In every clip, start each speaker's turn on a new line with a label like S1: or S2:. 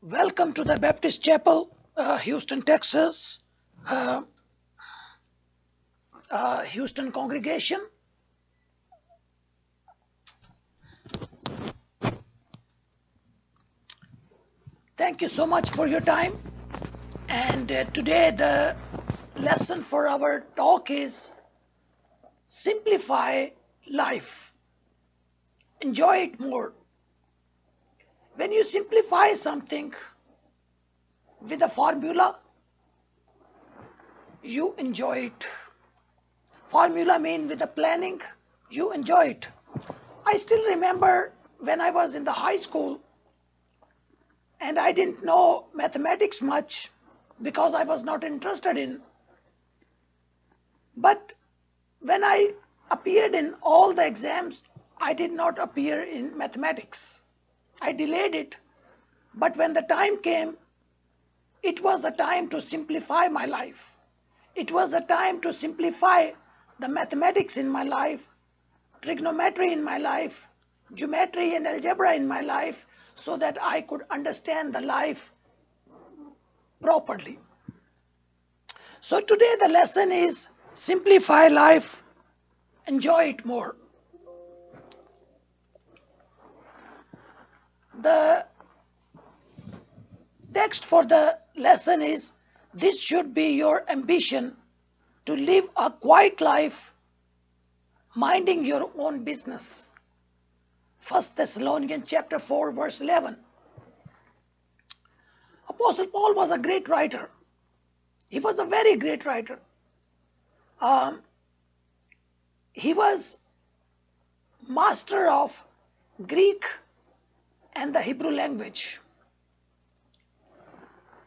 S1: Welcome to the Baptist Chapel, Houston, Texas, uh, Houston congregation. Thank you so much for your time. And today, the lesson for our talk is Simplify Life. Enjoy it more. When you simplify something with a formula, you enjoy it. Formula mean with the planning, you enjoy it. I still remember when I was in the high school and I didn't know mathematics much because I was not interested in. But when I appeared in all the exams, I did not appear in mathematics. I delayed it. But when the time came, it was the time to simplify my life. It was the time to simplify the mathematics in my life, trigonometry in my life, geometry and algebra in my life, so that I could understand the life properly. So today the lesson is simplify life, enjoy it more. The text for the lesson is, this should be your ambition to live a quiet life, minding your own business. 1 Thessalonians chapter 4 verse 11. Apostle Paul was a great writer. He was a very great writer. He was master of Greek and the Hebrew language.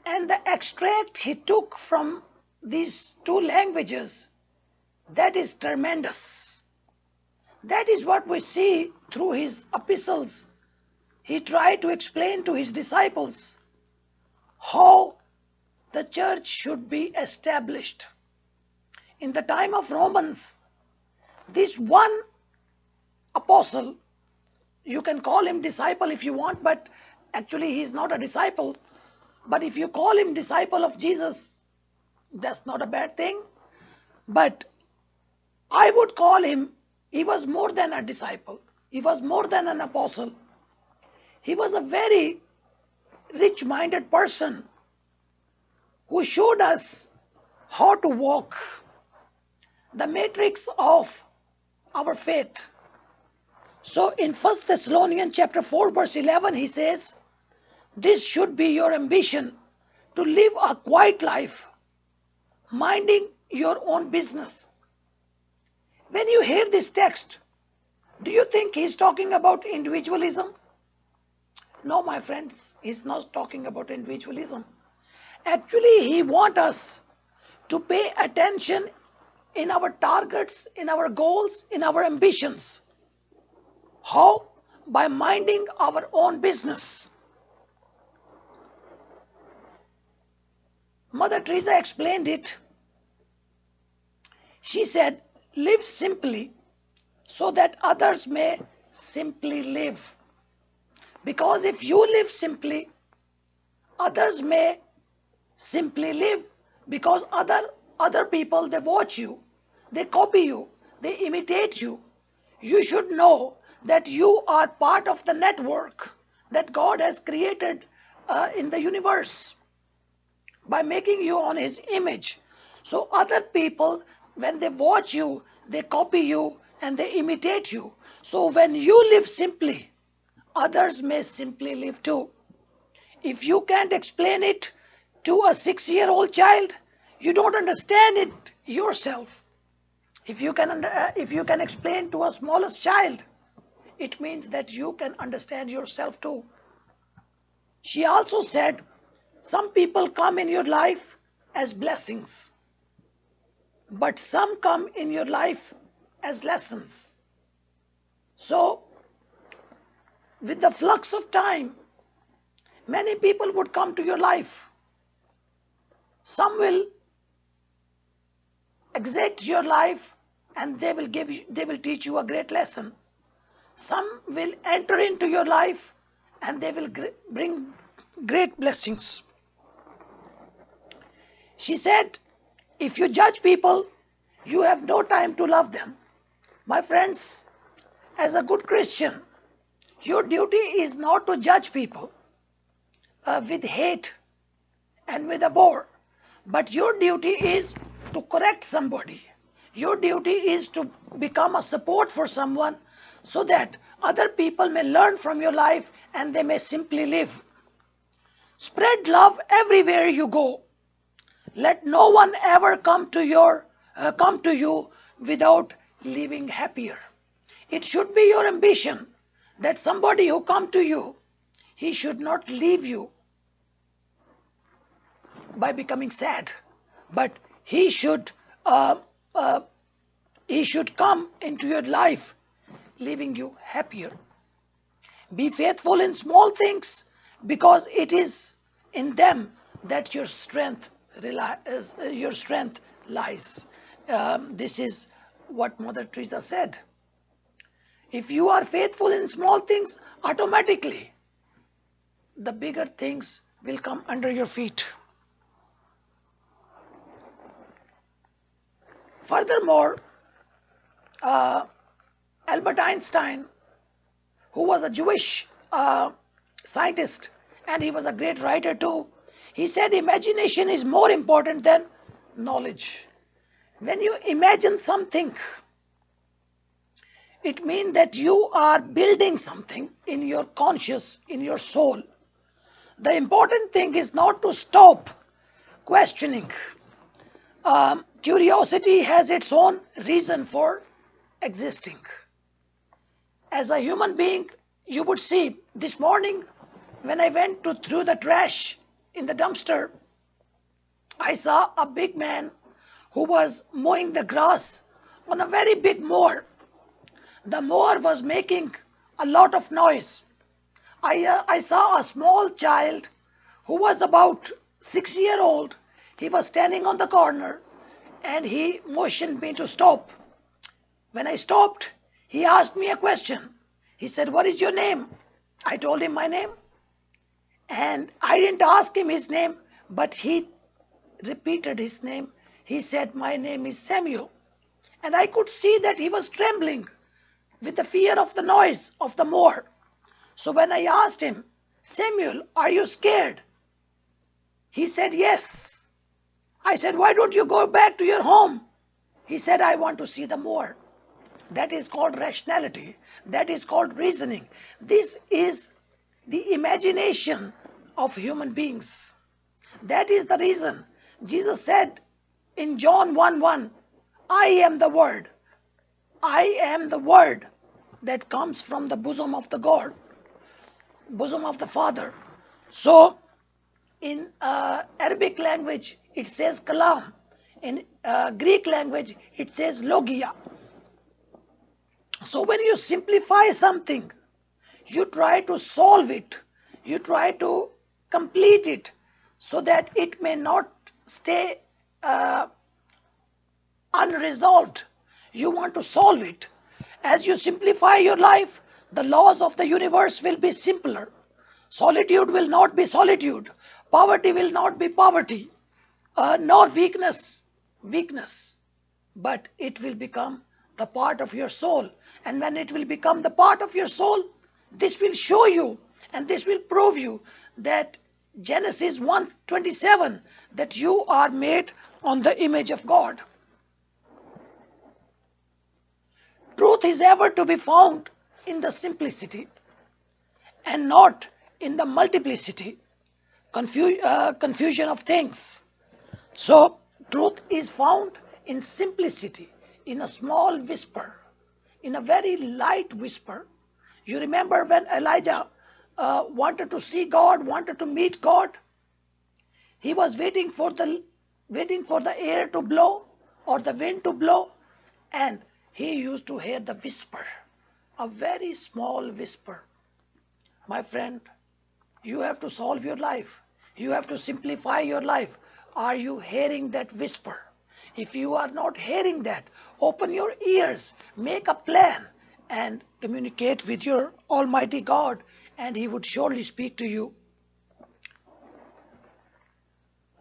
S1: And the extract he took from these two languages, that is tremendous. That is what we see through his epistles. He tried to explain to his disciples how the church should be established. In the time of Romans, this one apostle, you can call him disciple if you want, but actually he is not a disciple. But if you call him disciple of Jesus, that's not a bad thing. But I would call him, he was more than a disciple. He was more than an apostle. He was a very rich-minded person who showed us how to walk the matrix of our faith. So in 1 Thessalonians chapter 4 verse 11 he says, this should be your ambition to live a quiet life, minding your own business. When you hear this text, do you think he's talking about individualism? No, my friends, he's not talking about individualism. Actually, he wants us to pay attention in our targets, in our goals, in our ambitions. How? By minding our own business. Mother Teresa explained it. She said, live simply so that others may simply live. Because if you live simply, others may simply live, because other people, they watch you, they copy you, they imitate you. You should know that you are part of the network that God has created in the universe by making you on his image. So other people, when they watch you, they copy you and they imitate you. So when you live simply, others may simply live too. If you can't explain it to a 6-year-old child, you don't understand it yourself. If you can explain to a smallest child, it means that you can understand yourself too. She also said, some people come in your life as blessings, but some come in your life as lessons. So, with the flux of time, many people would come to your life. Some will exit your life and they will teach you a great lesson. Some will enter into your life and they will bring great blessings. She said, if you judge people, you have no time to love them. My friends, as a good Christian, your duty is not to judge people with hate and with abhor, but your duty is to correct somebody. Your duty is to become a support for someone so that other people may learn from your life and they may simply live. Spread love everywhere you go. Let no one ever come to you without leaving happier. It should be your ambition that somebody who come to you, he should not leave you by becoming sad, but he should come into your life leaving you happier. Be faithful in small things because it is in them that your strength lies. This is what Mother Teresa said. If you are faithful in small things, automatically the bigger things will come under your feet. Furthermore, Albert Einstein, who was a Jewish scientist and he was a great writer too, he said imagination is more important than knowledge. When you imagine something, it means that you are building something in your conscious, in your soul. The important thing is not to stop questioning. Curiosity has its own reason for existing. As a human being, you would see this morning when I went through the trash in the dumpster, I saw a big man who was mowing the grass on a very big mower. The mower was making a lot of noise. I saw a small child who was about 6 years old. He was standing on the corner and he motioned me to stop. When I stopped, he asked me a question. He said, "What is your name?" I told him my name. And I didn't ask him his name, but he repeated his name. He said, "My name is Samuel." And I could see that he was trembling with the fear of the noise of the mower. So when I asked him, "Samuel, are you scared?" He said, "Yes." I said, "Why don't you go back to your home?" He said, "I want to see the mower." That is called rationality. That is called reasoning. This is the imagination of human beings. That is the reason Jesus said in John 1:1, "I am the Word. I am the Word that comes from the bosom of the God, bosom of the Father." So in Arabic language it says kalam. In Greek language it says logia. So when you simplify something, you try to solve it, you try to complete it so that it may not stay unresolved. You want to solve it. As you simplify your life, the laws of the universe will be simpler. Solitude will not be solitude. Poverty will not be poverty. Nor weakness, but it will become the part of your soul. And when it will become the part of your soul, this will show you and this will prove you that Genesis 1:27, that you are made on the image of God. Truth is ever to be found in the simplicity and not in the multiplicity, confusion of things. So truth is found in simplicity, in a small whisper, in a very light whisper. You remember when Elijah wanted to see God, wanted to meet God, he was waiting for the air to blow or the wind to blow, and he used to hear the whisper, a very small whisper. My friend, you have to solve your life. You have to simplify your life. Are you hearing that whisper? If you are not hearing that, open your ears, make a plan, and communicate with your Almighty God, and He would surely speak to you.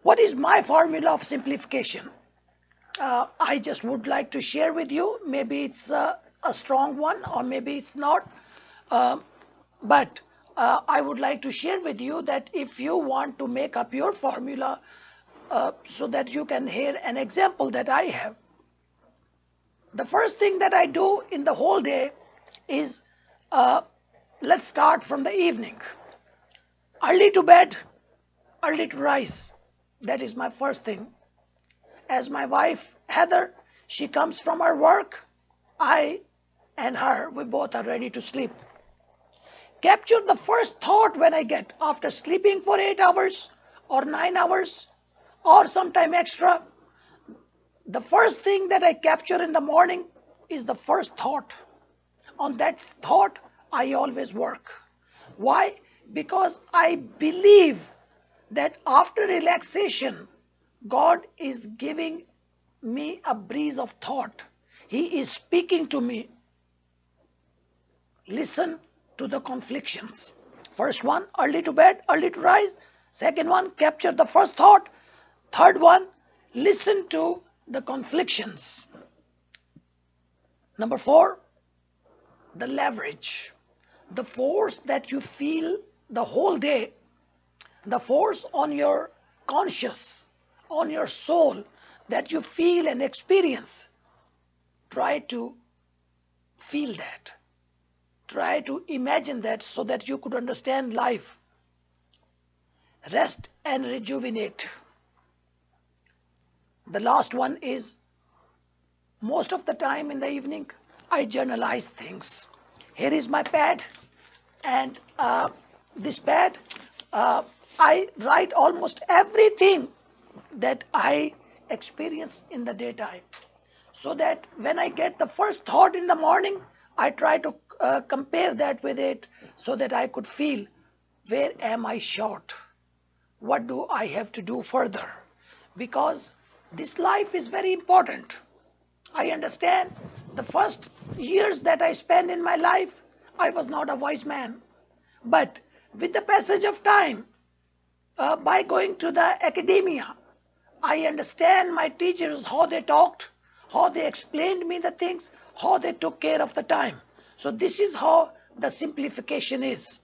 S1: What is my formula of simplification? I just would like to share with you. Maybe it's a strong one, or maybe it's not. Uh, but I would like to share with you that if you want to make up your formula, so that you can hear an example that I have. The first thing that I do in the whole day is, let's start from the evening. Early to bed, early to rise. That is my first thing. As my wife, Heather, she comes from her work, I and her, we both are ready to sleep. Capture the first thought when I get after sleeping for 8 hours or 9 hours or sometime extra. The first thing that I capture in the morning is the first thought. On that thought, I always work. Why? Because I believe that after relaxation, God is giving me a breeze of thought. He is speaking to me. Listen to the conflictions. First one, early to bed, early to rise. Second one, capture the first thought. Third one, listen to the conflictions. Number 4, the leverage. The force that you feel the whole day, the force on your conscious, on your soul that you feel and experience. Try to feel that. Try to imagine that so that you could understand life. Rest and rejuvenate. The last one is, most of the time in the evening, I journalize things. Here is my pad, and this pad, I write almost everything that I experience in the daytime. So that when I get the first thought in the morning, I try to compare that with it so that I could feel, where am I short? What do I have to do further? Because this life is very important. I understand the first years that I spent in my life, I was not a wise man. But with the passage of time, by going to the academia, I understand my teachers, how they talked, how they explained me the things, how they took care of the time. So this is how the simplification is.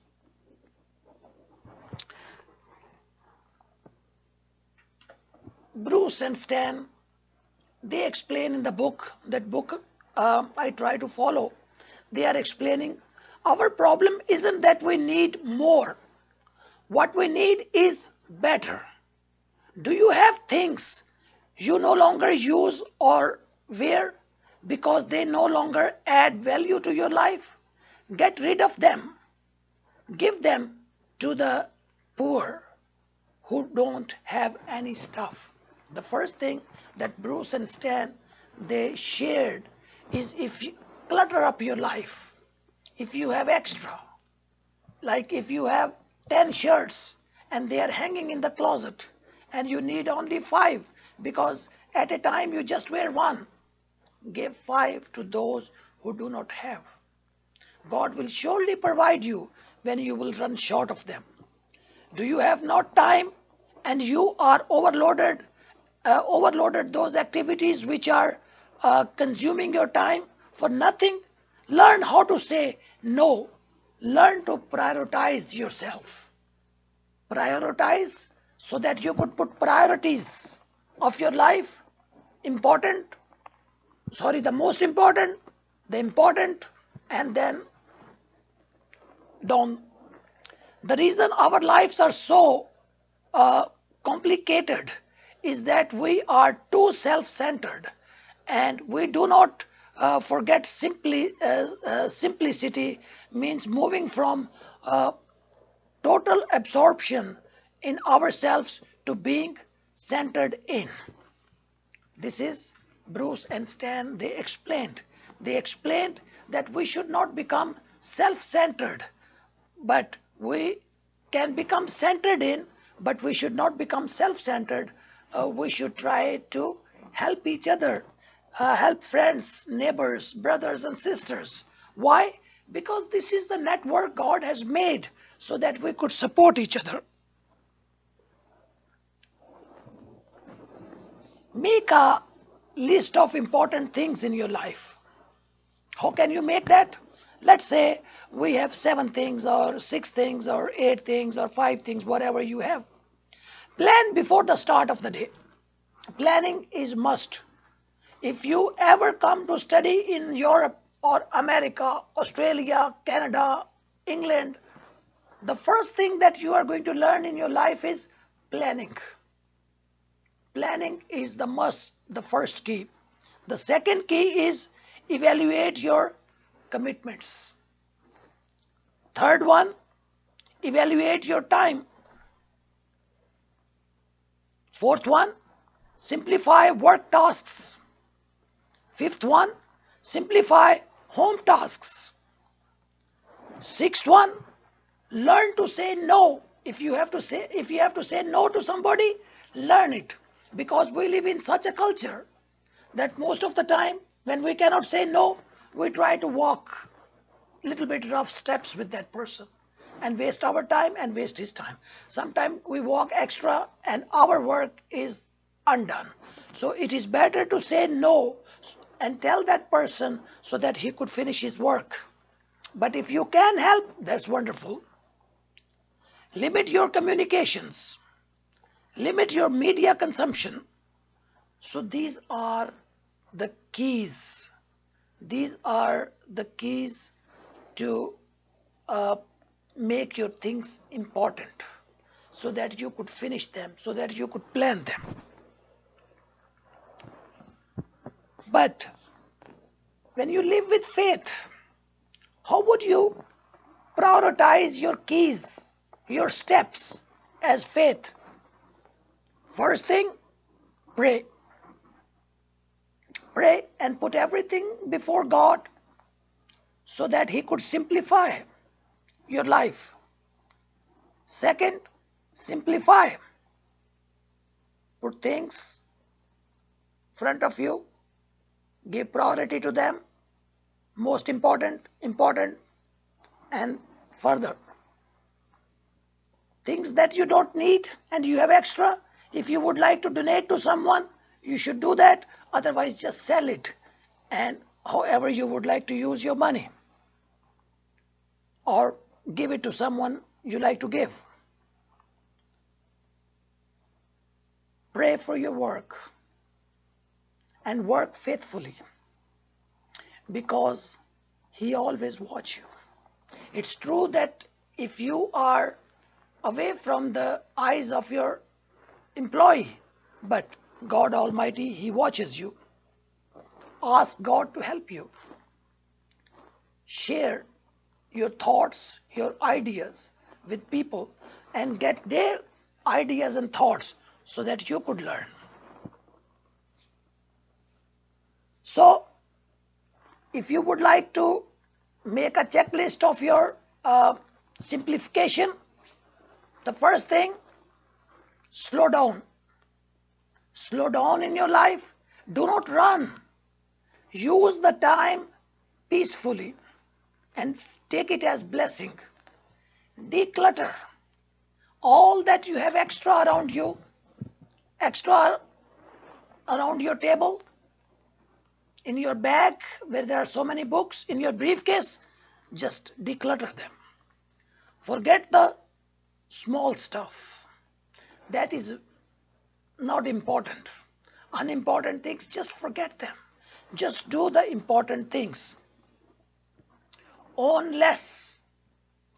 S1: Bruce and Stan, they explain in the book, that book I try to follow. They are explaining, our problem isn't that we need more. What we need is better. Do you have things you no longer use or wear because they no longer add value to your life? Get rid of them. Give them to the poor who don't have any stuff. The first thing that Bruce and Stan, they shared is, if you clutter up your life, if you have extra, like if you have 10 shirts and they are hanging in the closet and you need only 5 because at a time you just wear 1, give 5 to those who do not have. God will surely provide you when you will run short of them. Do you have not time and you are overloaded those activities which are consuming your time for nothing? Learn how to say no. Learn to prioritize yourself. Prioritize so that you could put priorities of your life. The most important, the important, and then don't. The reason our lives are so complicated is that we are too self-centered, and we do not forget simplicity means moving from total absorption in ourselves to being centered in. This is Bruce and Stan, they explained. They explained that we should not become self-centered, but we can become centered in, but we should not become self-centered. We should try to help each other, help friends, neighbors, brothers and sisters. Why? Because this is the network God has made so that we could support each other. Make a list of important things in your life. How can you make that? Let's say we have 7 things or 6 things or 8 things or 5 things, whatever you have. Plan before the start of the day. Planning is must. If you ever come to study in Europe or America, Australia, Canada, England, the first thing that you are going to learn in your life is planning. Planning is the must, the first key. The second key is evaluate your commitments. Third one, evaluate your time. Fourth one, simplify work tasks. Fifth one, simplify home tasks. Sixth one, learn to say no. If you have to say no to somebody, learn it. Because we live in such a culture that most of the time when we cannot say no, we try to walk little bit rough steps with that person and waste our time and waste his time. Sometimes we walk extra and our work is undone. So it is better to say no and tell that person so that he could finish his work. But if you can help, that's wonderful. Limit your communications. Limit your media consumption. So these are the keys. These are the keys to make your things important so that you could finish them, so that you could plan them. But when you live with faith, how would you prioritize your keys, your steps as faith? First thing, pray. Pray and put everything before God so that He could simplify your life. Second, simplify. Put things front of you. Give priority to them. Most important, and further. Things that you don't need and you have extra, if you would like to donate to someone, you should do that. Otherwise, just sell it and however you would like to use your money. Or give it to someone you like to give. Pray for your work and work faithfully because He always watches you. It's true that if you are away from the eyes of your employee, but God Almighty, He watches you. Ask God to help you. Share your thoughts, your ideas with people and get their ideas and thoughts so that you could learn. So, if you would like to make a checklist of your simplification, the first thing, slow down. Slow down in your life. Do not run. Use the time peacefully and take it as blessing. Declutter. All that you have extra around you, extra around your table, in your bag where there are so many books, in your briefcase, just declutter them. Forget the small stuff. That is not important. Unimportant things, just forget them. Just do the important things. Own less.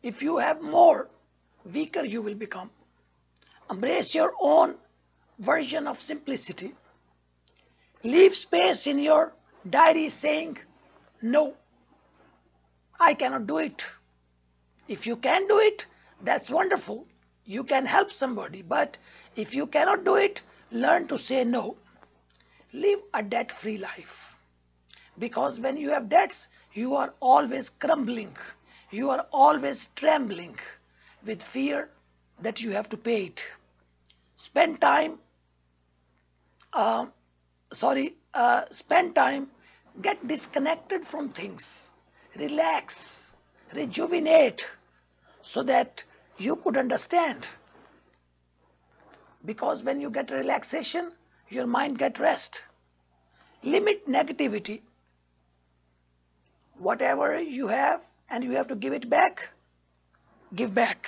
S1: If you have more, weaker you will become. Embrace your own version of simplicity. Leave space in your diary saying, no, I cannot do it. If you can do it, that's wonderful. You can help somebody. But if you cannot do it, learn to say no. Live a debt-free life. Because when you have debts, you are always crumbling. You are always trembling with fear that you have to pay it. Spend time, get disconnected from things. Relax, rejuvenate so that you could understand. Because when you get relaxation, your mind get rest. Limit negativity. Whatever you have and you have to give it back, give back,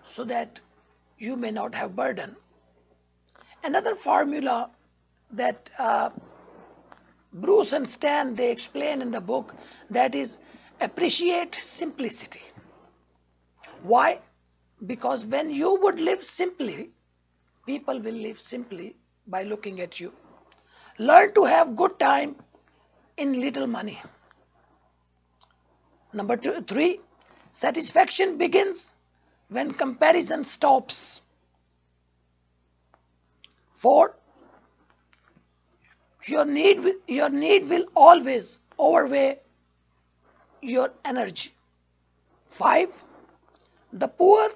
S1: so that you may not have burden. Another formula that Bruce and Stan, they explain in the book, that is appreciate simplicity. Why? Because when you would live simply, people will live simply by looking at you. Learn to have good time in little money. Number 3, satisfaction begins when comparison stops. 4, your need will always outweigh your energy. 5, the poor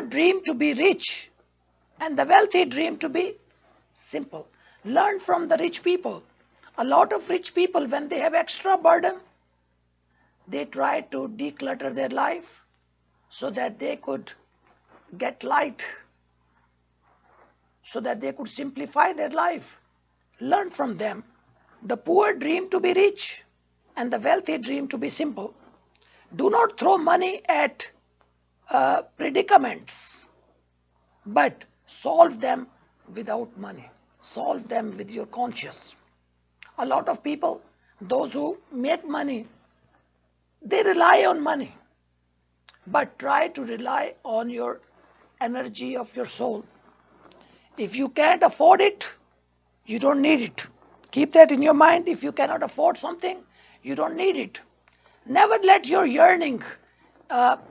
S1: dream to be rich and the wealthy dream to be simple. Learn from the rich people. A lot of rich people, when they have extra burden, they try to declutter their life so that they could get light, so that they could simplify their life. Learn from them. The poor dream to be rich and the wealthy dream to be simple. Do not throw money at predicaments, but solve them without money. Solve them with your conscience. A lot of people, those who make money, they rely on money, but try to rely on your energy of your soul. If you can't afford it, you don't need it. Keep that in your mind. If you cannot afford something, you don't need it. Never let your yearning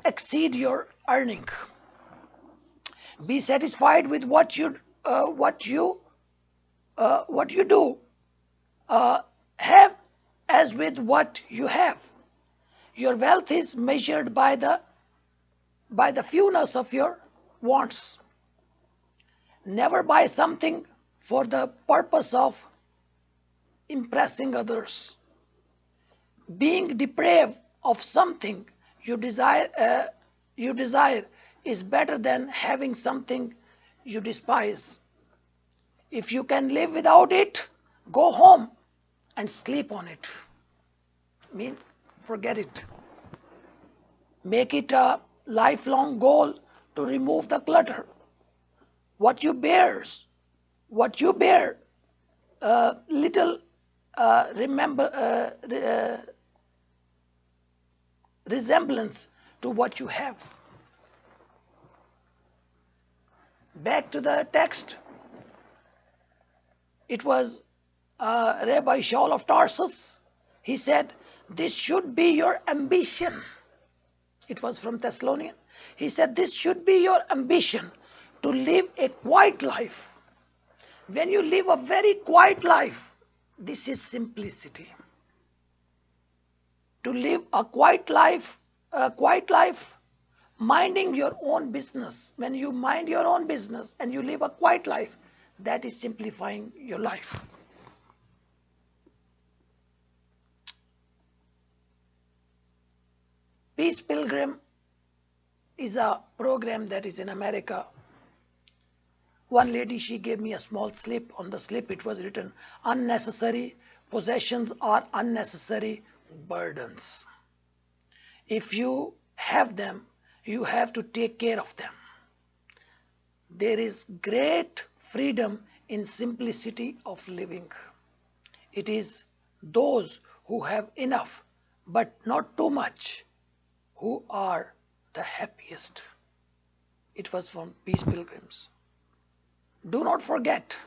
S1: exceed your earning. Be satisfied with what you do. Have as with what you have. Your wealth is measured by the fewness of your wants. Never buy something for the purpose of impressing others. Being deprived of something you desire is better than having something you despise. If you can live without it, go home and sleep on it. Forget it. Make it a lifelong goal to remove the clutter. What you bear, little resemblance to what you have. Back to the text. It was Rabbi Shaul of Tarsus. He said, this should be your ambition. It was from Thessalonian. He said, this should be your ambition, to live a quiet life. When you live a very quiet life, this is simplicity. To live a quiet life, minding your own business. When you mind your own business and you live a quiet life, that is simplifying your life. Peace Pilgrim is a program that is in America. One lady, she gave me a small slip. On the slip it was written, unnecessary possessions are unnecessary burdens. If you have them, you have to take care of them. There is great freedom in simplicity of living. It is those who have enough but not too much who are the happiest. It was from Peace Pilgrims. Do not forget,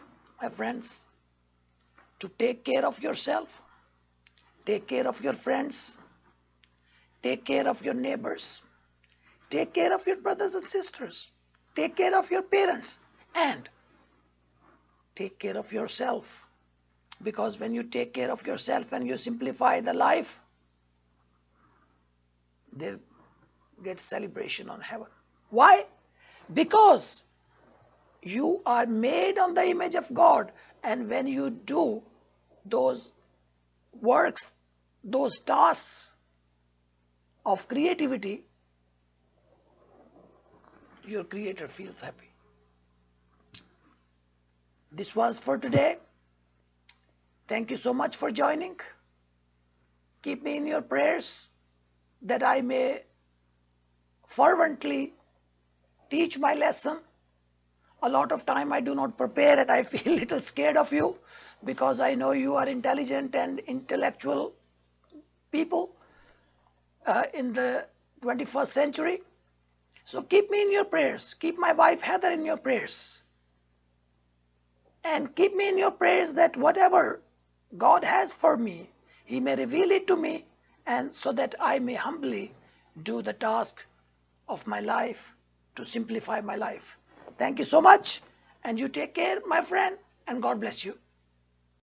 S1: my friends, to take care of yourself, take care of your friends, take care of your neighbors, take care of your brothers and sisters, take care of your parents, and take care of yourself. Because when you take care of yourself and you simplify the life, there gets celebration on heaven. Why? Because you are made on the image of God, and when you do those works, those tasks of creativity, your Creator feels happy. This was for today. Thank you so much for joining. Keep me in your prayers that I may fervently teach my lesson. A lot of time I do not prepare and I feel a little scared of you because I know you are intelligent and intellectual people in the 21st century. So keep me in your prayers. Keep my wife Heather in your prayers. And keep me in your prayers that whatever God has for me, He may reveal it to me, and so that I may humbly do the task of my life to simplify my life. Thank you so much, and you take care, my friend, and God bless you.